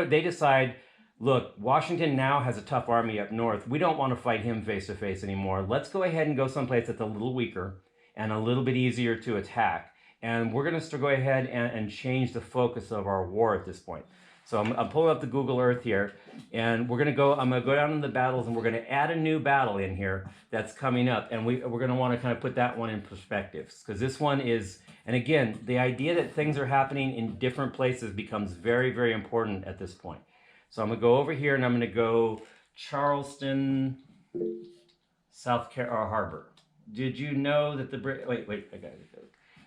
they decide, look, Washington now has a tough army up north. We don't want to fight him face to face anymore. Let's go ahead and go someplace that's a little weaker and a little bit easier to attack. And we're going to go ahead and change the focus of our war at this point. So I'm pulling up the Google Earth here, and I'm going to go down in the battles, and we're going to add a new battle in here that's coming up. And we're going to want to kind of put that one in perspective, because this one is, and again, the idea that things are happening in different places becomes very, very important at this point. So I'm going to go over here, and I'm going to go Charleston, South Carolina Harbor. Did you know that the wait, I got it.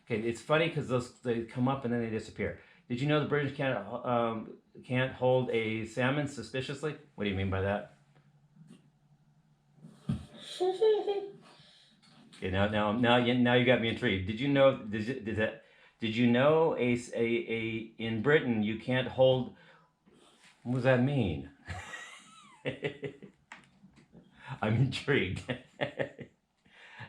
Okay, it's funny because they come up and then they disappear. Did you know the British can't hold a salmon suspiciously? What do you mean by that? Okay, now you got me intrigued. Did you know? Did you know in Britain you can't hold? What does that mean? I'm intrigued.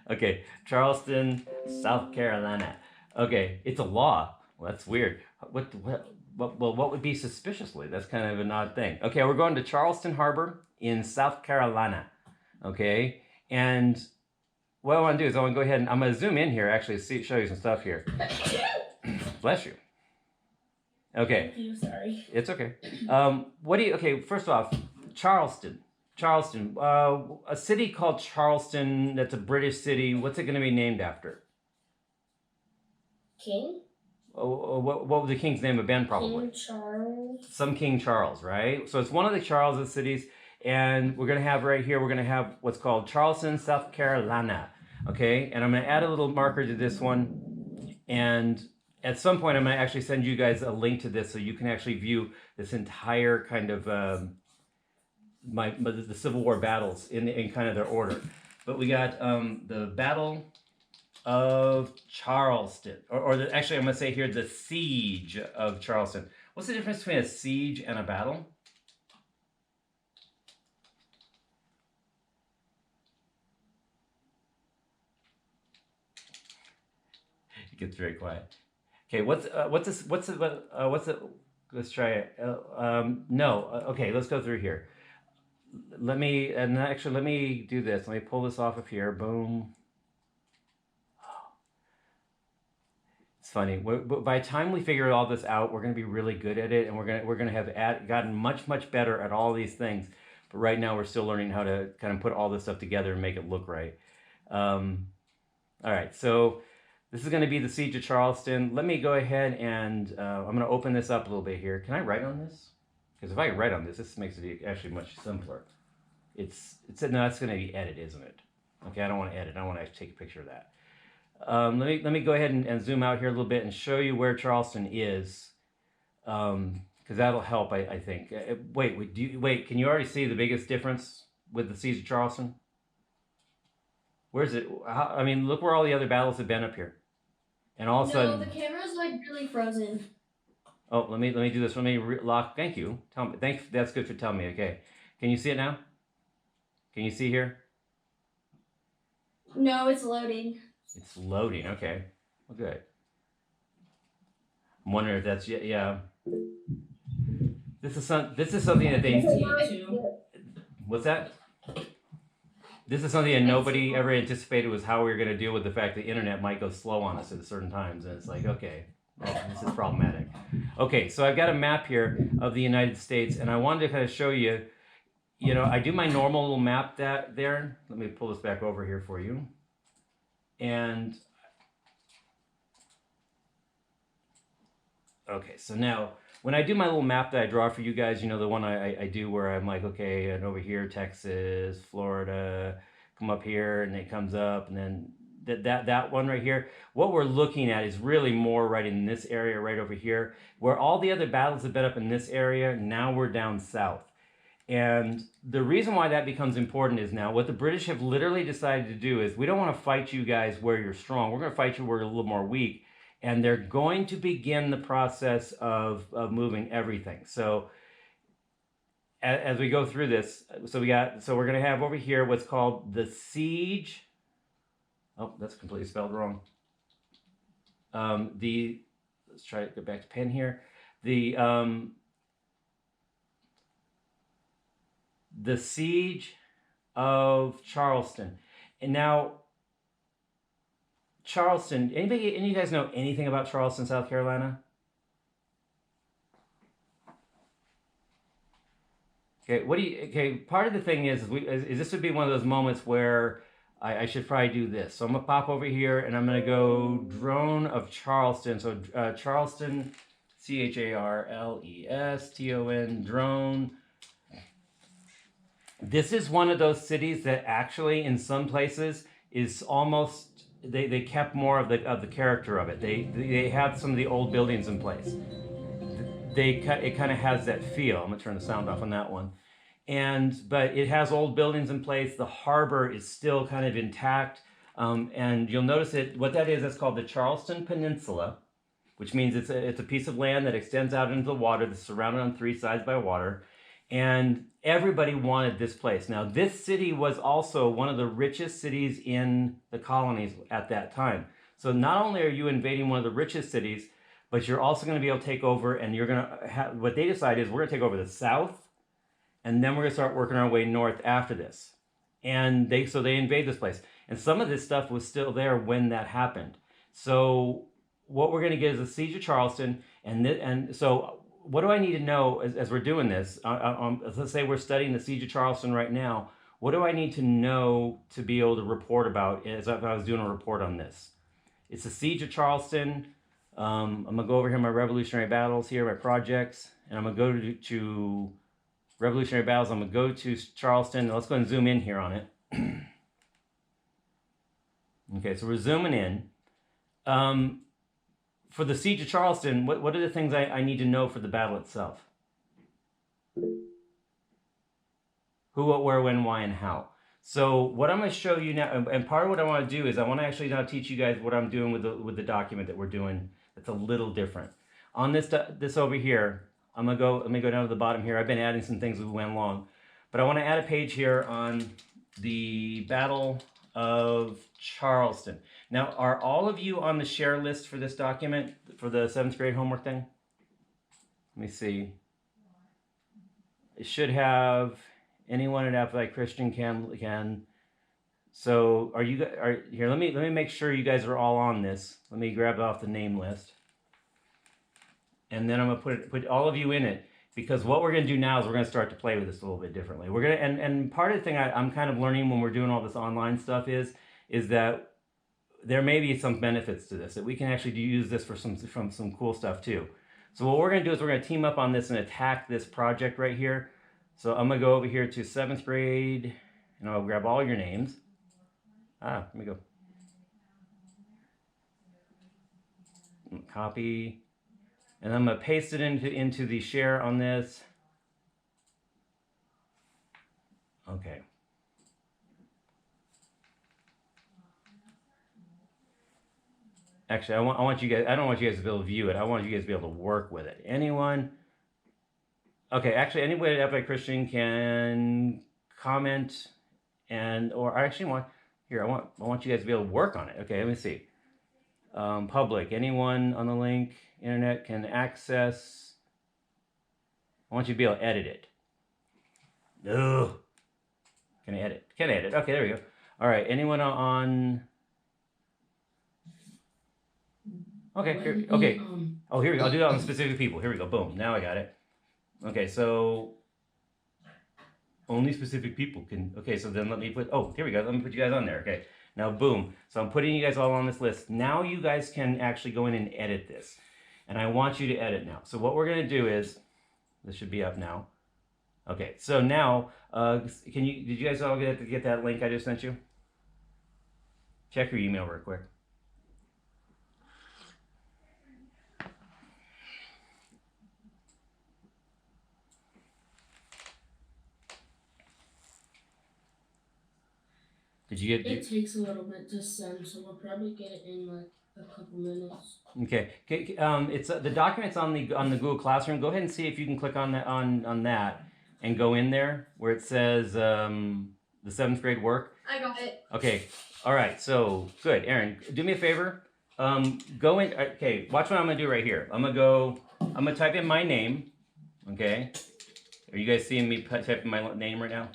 Okay, Charleston, South Carolina. Okay, it's a law. Well, that's weird. What would be suspiciously? That's kind of an odd thing. Okay, we're going to Charleston Harbor in South Carolina. Okay, and what I want to do is I want to go ahead and I'm going to zoom in here, actually, show you some stuff here. Bless you. Okay. Thank you, sorry. It's okay. Okay, first off, Charleston. A city called Charleston, that's a British city. What's it going to be named after? King? What would the king's name have been, probably? King Charles. Some King Charles, right? So it's one of the Charles cities, and we're going to have right here, we're going to have what's called Charleston, South Carolina, okay? And I'm going to add a little marker to this one, and at some point I'm going to actually send you guys a link to this so you can actually view this entire kind of the Civil War battles in kind of their order. But we got the Battle of Charleston, actually I'm going to say here the Siege of Charleston. What's the difference between a siege and a battle? It gets very quiet. Okay, let's try it. No, okay, let's go through here. Let me do this. Let me pull this off of here. Boom. It's funny. By the time we figure all this out, we're going to be really good at it, and we're going to have gotten much better at all these things. But right now, we're still learning how to kind of put all this stuff together and make it look right. All right, so this is going to be the Siege of Charleston. Let me go ahead and I'm going to open this up a little bit here. Can I write on this? Because if I write on this, this makes it actually much simpler. No, that's going to be edit, isn't it? Okay, I don't want to edit. I want to actually take a picture of that. Let me go ahead and zoom out here a little bit and show you where Charleston is, because that'll help, I think. Wait, can you already see the biggest difference with the Siege of Charleston? Where's it? I mean, look where all the other battles have been up here. And all of a sudden... No, the camera's like really frozen. Oh, let me do this. Let me lock. Thank you. Tell me. That's good for telling me. Okay. Can you see it now? Can you see here? No, it's loading. It's loading. Okay. Well, good. I'm wondering if that's yeah. This is something that they. What's that? This is something that nobody ever anticipated, was how we were going to deal with the fact the internet might go slow on us at certain times, and it's like, okay, well, this is problematic. Okay, so I've got a map here of the United States, and I wanted to kind of show you. You know, I do my normal little map there. Let me pull this back over here for you. And okay, so now when I do my little map that I draw for you guys, you know, the one I do where I'm like, okay, and over here, Texas, Florida, come up here, and it comes up, and then that one right here, what we're looking at is really more right in this area right over here, where all the other battles have been up in this area. Now we're down south. And the reason why that becomes important is now what the British have literally decided to do is, we don't want to fight you guys where you're strong. We're going to fight you where you're a little more weak. And they're going to begin the process of moving everything. So as we go through this, so we're going to have over here what's called the Siege. Oh, that's completely spelled wrong. Let's try to go back to pen here. the siege of Charleston. And now, Charleston, any of you guys know anything about Charleston, South Carolina? Okay, part of the thing is this would be one of those moments where I should probably do this. So I'm gonna pop over here and I'm gonna go drone of Charleston. So Charleston, Charleston, drone. This is one of those cities that actually, in some places, is almost they kept more of the character of it. They have some of the old buildings in place. It kind of has that feel. I'm gonna turn the sound off on that one. But it has old buildings in place. The harbor is still kind of intact. And you'll notice what that is, that's called the Charleston Peninsula, which means it's a piece of land that extends out into the water that's surrounded on three sides by water. And everybody wanted this place. Now, this city was also one of the richest cities in the colonies at that time. So not only are you invading one of the richest cities, but you're also going to be able to take over, and you're going to have, what they decide is we're going to take over the south, and then we're going to start working our way north after this. And they invade this place. And some of this stuff was still there when that happened. So what we're going to get is the siege of Charleston. And so what do I need to know as we're doing this? Let's say we're studying the siege of Charleston right now. What do I need to know to be able to report about as if I was doing a report on this? It's the siege of Charleston. I'm going to go over here my Revolutionary Battles here, my projects. And I'm going to go to Revolutionary Battles. I'm going to go to Charleston. Let's go and zoom in here on it. Okay, so we're zooming in. For the siege of Charleston, what are the things I need to know for the battle itself? Who, what, where, when, why, and how. So what I'm going to show you now, and part of what I want to do is I want to actually now teach you guys what I'm doing with the document that we're doing. That's a little different. On this over here, let me go down to the bottom here. I've been adding some things as we went along, but I want to add a page here on the Battle of Charleston. Now, are all of you on the share list for this document, for the 7th grade homework thing? Let me see. It should have anyone at Appetite Christian can. So here? Let me make sure you guys are all on this. Let me grab it off the name list, and then I'm gonna put all of you in it, because what we're gonna do now is we're gonna start to play with this a little bit differently. We're gonna and part of the thing I'm kind of learning when we're doing all this online stuff is that there may be some benefits to this, that we can actually use this for some cool stuff too. So what we're gonna do is we're gonna team up on this and attack this project right here. So I'm gonna go over here to 7th grade, and I'll grab all your names. Let me go. Copy. And I'm going to paste it into the share on this. Okay. Actually, I want you guys, I don't want you guys to be able to view it. I want you guys to be able to work with it. Anyone? Okay, actually, anybody at Appetite Christian can comment, or I actually want you guys to be able to work on it. Okay, let me see. Public, anyone on the link, internet can access. I want you to be able to edit it. Ugh. Can I edit? Can I edit? Okay, there we go. All right, anyone on? Okay, here, okay. Oh, here we go. I'll do that on specific people. Here we go. Boom. Now I got it. Okay, so only specific people can. Okay, so then let me put. Oh, here we go. Let me put you guys on there. Okay. Now, boom. So I'm putting you guys all on this list. Now you guys can actually go in and edit this. And I want you to edit now. So what we're going to do is, this should be up now. Okay, so now, did you guys all get that link I just sent you? Check your email real quick. Did you get? It takes a little bit to send, so we'll probably get it in like a couple minutes. Okay. It's the document's on the Google Classroom. Go ahead and see if you can click on that and go in there where it says the 7th grade work. I got it. Okay. All right. So good, Aaron. Do me a favor. Go in. Okay. Watch what I'm gonna do right here. I'm gonna type in my name. Okay. Are you guys seeing me typing my name right now?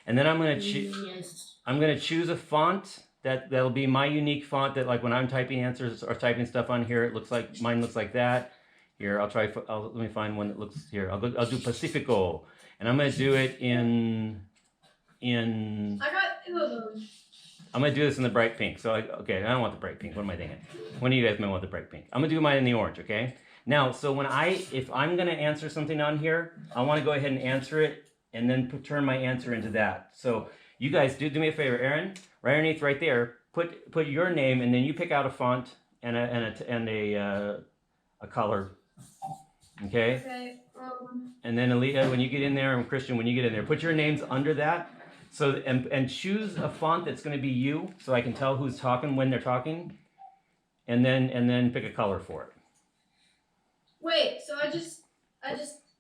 And then I'm going to Yes. choose a font that'll be my unique font that, like, when I'm typing answers or typing stuff on here, it looks like mine looks like that. Here, let me find one that looks here. I'll do Pacifico, and I'm going to do it in. I got 2 of them. I'm going to do this in the bright pink. So, okay, I don't want the bright pink. What am I thinking? One of you guys might want the bright pink. I'm going to do mine in the orange, okay? Now, so if I'm going to answer something on here, I want to go ahead and answer it and then turn my answer into that. So you guys do me a favor, Aaron, right underneath right there, put your name, and then you pick out a font and a color, okay? Okay. And then Aaliyah, when you get in there, and Christian, when you get in there, put your names under that. So and choose a font that's going to be you, so I can tell who's talking when they're talking, and then pick a color for it. Wait, so I just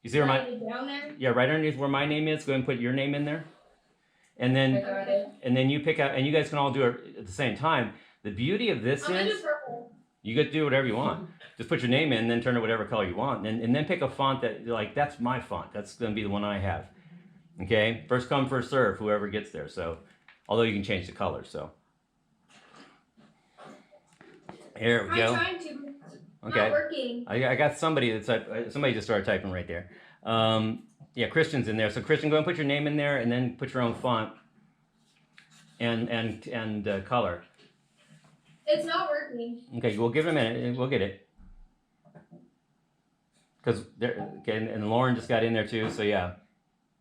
You see where write it down there? Yeah, right underneath where my name is. Go ahead and put your name in there, and I then got it. you pick out, and you guys can all do it at the same time. The beauty of this I'm gonna do is purple. you get to do whatever you want. Just put your name in, and then turn it whatever color you want, and then pick a font that, like, that's my font. That's going to be the one I have. Okay, first come, first serve, whoever gets there. So, although you can change the color. So, here we I'm go. trying to. It's Okay, not working. I got somebody somebody just started typing right there. Yeah, Christian's in there. So Christian, go and put your name in there, and then put your own font and color. It's not working. Okay, we'll give it a minute, and we'll get it. Because and Lauren just got in there too. So yeah.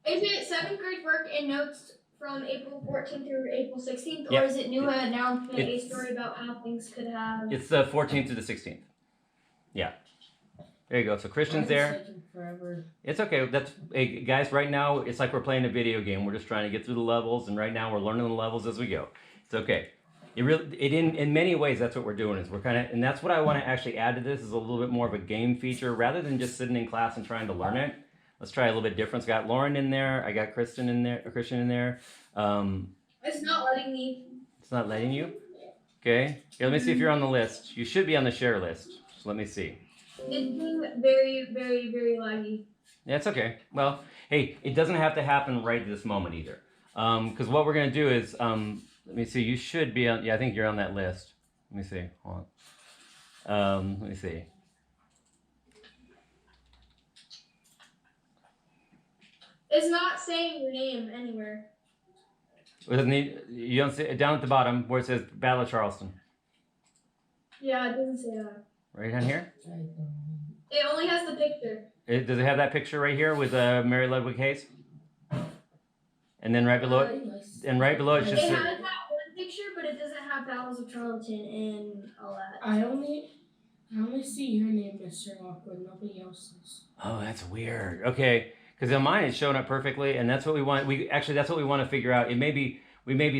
Is it 7th grade work and notes from April 14th through April 16th, Yeah. or is it new announcement, a It's- story about how things could have? It's the 14th to the 16th. Yeah. There you go. So Christian's Mine's there. taking forever. It's okay. Hey, guys, right now it's like we're playing a video game. We're just trying to get through the levels, and right now we're learning the levels as we go. It's okay. In many ways, that's what we're doing. Is we're kind of, and that's what I want to actually add to this, is a little bit more of a game feature rather than just sitting in class and trying to learn it. Let's try a little bit different. It's got Lauren in there. I got Christian in there. It's not letting me. It's not letting you. Okay. Here, let me see if you're on the list. You should be on the share list. So let me see. It's being very, very, very laggy. Yeah, it's okay. Well, hey, it doesn't have to happen right this moment either. Because what we're gonna do is, let me see. You should be on. Yeah, I think you're on that list. Let me see. Hold on. Let me see. It's not saying your name anywhere. You don't see it down at the bottom where it says Battle of Charleston. Yeah, it doesn't say that. Right down here. I don't. It only has the picture. Does it have that picture right here with Mary Ludwig Hayes? And then right below it, and right below it It just has says, that one picture, but it doesn't have Battles of Charlton and all that. I only see your name, Mr. Lockwood, nobody else's. oh, that's weird. Okay, because on mine it's showing up perfectly, and that's what we want. That's what we want to figure out. We may be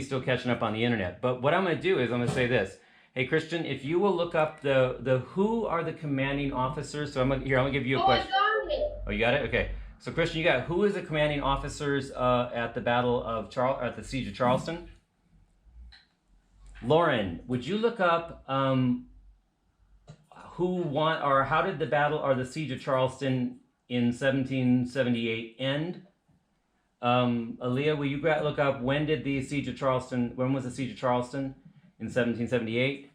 still catching up on the internet. But what I'm going to do is I'm going to say this. Hey, Christian, if you will look up the who are the commanding officers. So I'm gonna give you a question. I got it. Oh, you got it? Okay. So Christian, you got who is the commanding officers at the Battle of at the Siege of Charleston? Lauren, would you look up who won, or how did the battle or the Siege of Charleston in 1778 end? Aaliyah, will you look up when did the Siege of Charleston? When was the Siege of Charleston? In 1778.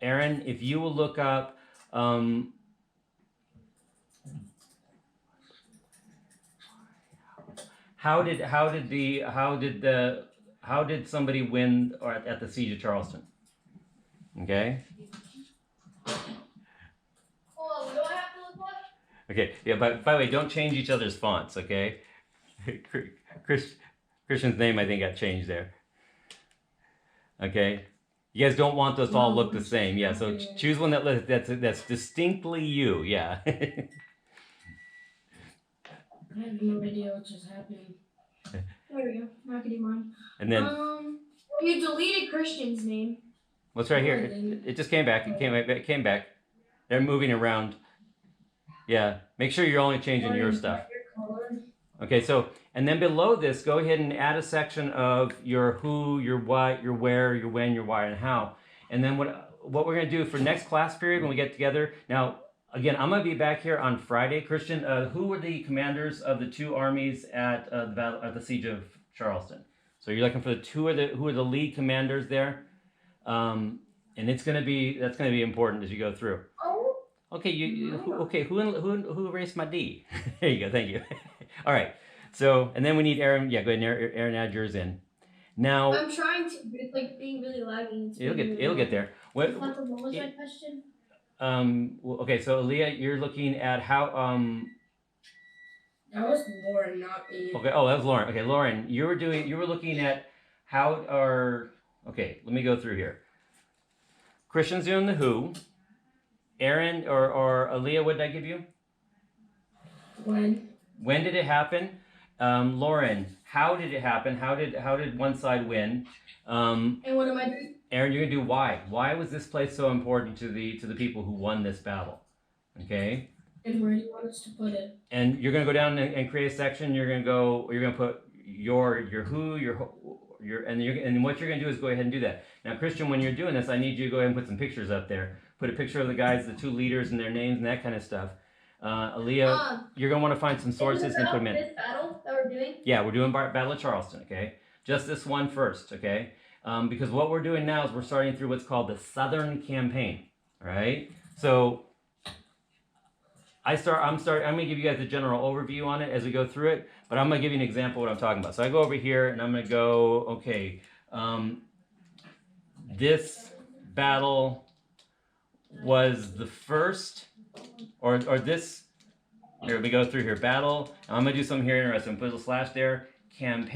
Aaron, if you will look up how did somebody win or at the Siege of Charleston? Okay. Hold on, what do I have to look up? Okay. Yeah. But by the way, don't change each other's fonts. Okay. Christian's name I think got changed there. Okay. You guys don't want those to all look the same. Yeah. So choose one that's distinctly you. Yeah. I have no idea what just happened. There we go. Now I can do mine. And then You deleted Christian's name. what's right here? It just came back. It came back. They're moving around. Yeah. Make sure you're only changing your stuff. Okay, so, and then below this, go ahead and add a section of your who, your what, your where, your when, your why, and how. And then what we're going to do for next class period when we get together. Now, again, I'm going to be back here on Friday. Christian, who were the commanders of the two armies at the Siege of Charleston. So you're looking for who are the lead commanders there, and that's gonna be important as you go through. Oh. Okay, who erased my D? There you go. Thank you. All right. So and then we need Aaron. Yeah, go ahead. Aaron, add yours in. Now I'm trying to, but it's like being really laggy. it'll get there. What was my question? Okay, so Aaliyah, you're looking at how That was Lauren, not me. okay, oh, that was Lauren. Okay, Lauren, you were looking at how our okay, let me go through here. Christian's doing the who. Aaron or Aaliyah, what did I give you? When? When did it happen? Lauren, how did it happen? How did one side win? And what am I doing? Aaron, you're gonna do why. Why was this place so important to the people who won this battle? Okay. And where do you want us to put it? And you're gonna go down and create a section. You're gonna put your who, and what you're gonna do is go ahead and do that. Now, Christian, when you're doing this, I need you to go ahead and put some pictures up there. Put a picture of the guys, the two leaders, and their names and that kind of stuff. Aaliyah, you're gonna want to find some sources and put them in. This battle that we're doing. Yeah, we're doing Battle of Charleston. Okay, just this one first. Okay, because what we're doing now is we're starting through what's called the Southern Campaign. All right, so. I'm gonna give you guys a general overview on it as we go through it, but I'm gonna give you an example of what I'm talking about. So I go over here and I'm gonna go, okay, this battle was the first, or this, here we go through here, battle, and I'm gonna do something here interesting, put a slash there, campaign.